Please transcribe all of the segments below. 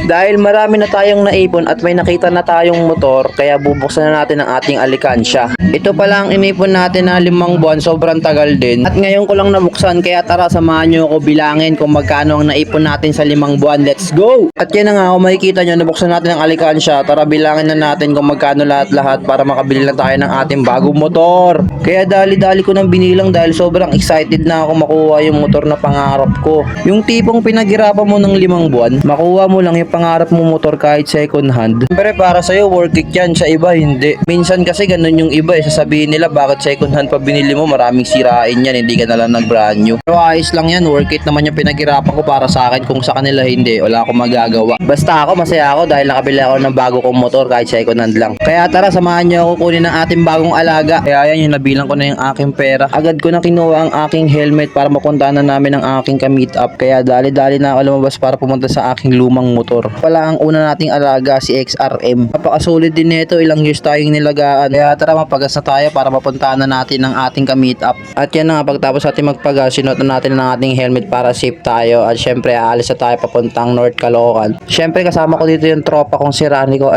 Dahil marami na tayong naipon at may nakita na tayong motor, kaya bubuksan na natin ang ating alikansya. Ito pala ang inipon natin na 5 buwan, sobrang tagal din. At ngayon ko lang nabuksan, kaya tara samahan nyo ako bilangin kung magkano ang naipon natin sa 5 buwan. Let's go! At yan na nga, kung makikita nyo, nabuksan natin ang alikansya. Tara bilangin na natin kung magkano lahat-lahat para makabili na tayo ng ating bagong motor. Kaya dali-dali ko nang binilang dahil sobrang excited na ako makuha yung motor na pangarap ko. Yung tipong pinaghirapan mo ng 5 buwan, makuha mo lang yung pangarap mo motor kahit second hand. Siyempre para sa'yo worth it yan, sa iba hindi. Minsan kasi ganun yung iba sasabihin nila bakit second hand pa binili mo, maraming sirain yan, hindi ka na lang nag brand new. Pero ayos lang yan, worth it naman yung pinaghirapan ko para sa akin. Kung sa kanila hindi, wala akong magagawa. Basta ako, masaya ako dahil nakabili ako ng bago kong motor kahit second hand lang. Kaya tara, samahan niyo ako kunin ang ating bagong alaga. Kaya yan, yung nabilang ko na yung aking pera. Agad ko na kinuha ang aking helmet para mapuntahan na namin ang aking ka-meet up. Kaya dali-dali na ako lumabas para pumunta sa aking lumang motor. Wala ang una nating alaga, si XRM. Napakasulit din nito, ilang years tayong nilagaan. Kaya tara, mapagas na tayo para mapuntahan na natin ang ating ka-meet up. At yan na nga, pagtapos natin magpagas, sinuot na natin ang ating helmet para safe tayo. At syempre, aalis na tayo papuntang North Caloocan. Syempre, kasama ko dito yung tropa kong si Ranico.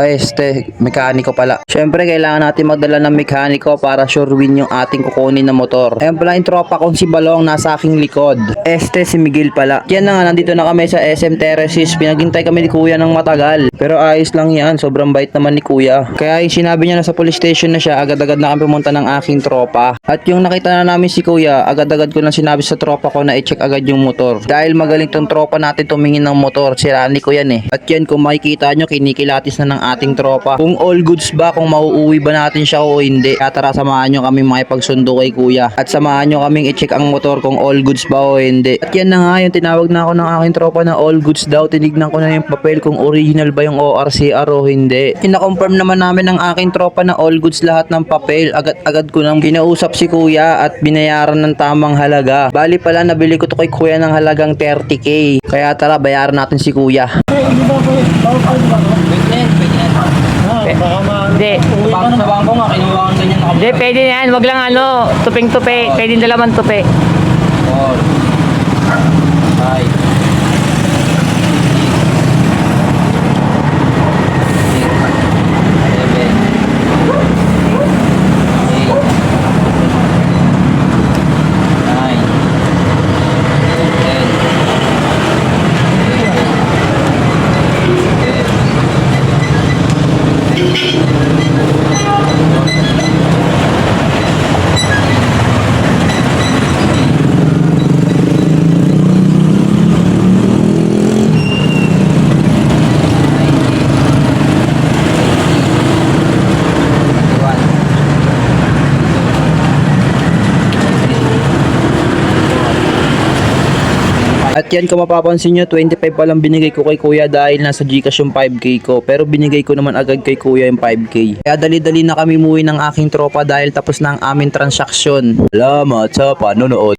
Mekaniko pala. Syempre, kailangan natin magdala ng mekaniko para sure win yung ating kukunin na motor. Ayun pala yung tropa kong si Balong nasa aking likod. Si Miguel pala. Yan na nga, nandito na kami sa SM Terraces. Pinaghintay kami ni Kuya ng matagal. Pero ayos lang yan, sobrang bait naman ni Kuya. Kaya yung sinabi niya na sa police station na siya, agad-agad na kami pumunta ng aking tropa. At yung nakita na namin si Kuya, agad-agad ko na sinabi sa tropa ko na i-check agad yung motor. Dahil magaling tong tropa natin tumingin ng motor, si Rani ko yan At yan, kung makikita nyo, kinikilatis na ng ating tropa. Kung all goods ba, kung mauuwi ba natin siya o hindi. Kaya tara, samahan nyo kami makipagsundo kay Kuya. At samahan nyo kaming i-check ang motor kung all goods ba o hindi. At yan na nga, yung tinawag na ako ng aking tropa na all goods daw. Tinignan ko na yung papel kung original ba yung ORCR o hindi. Kina-confirm naman namin ng aking tropa na all goods lahat ng papel. Agad-agad ko nang kinausap si Kuya at binayaran ng tamang halaga. Bali pala, nabili ko to kay Kuya ng halagang 30k. Kaya tara, bayaran natin si Kuya. Hindi. Sa bangko nga, kinuha kang ganyan. Hindi, pwede na yan. Wag lang tuping-tupi. Pwede dalaman tupi. 5. At yan, kung mapapansin nyo, 25 pa lang binigay ko kay Kuya dahil nasa Gcash yung 5k ko. Pero binigay ko naman agad kay Kuya yung 5k. Kaya dali-dali na kami muwi ng aking tropa dahil tapos na ang aming transaksyon. Salamat sa panonood.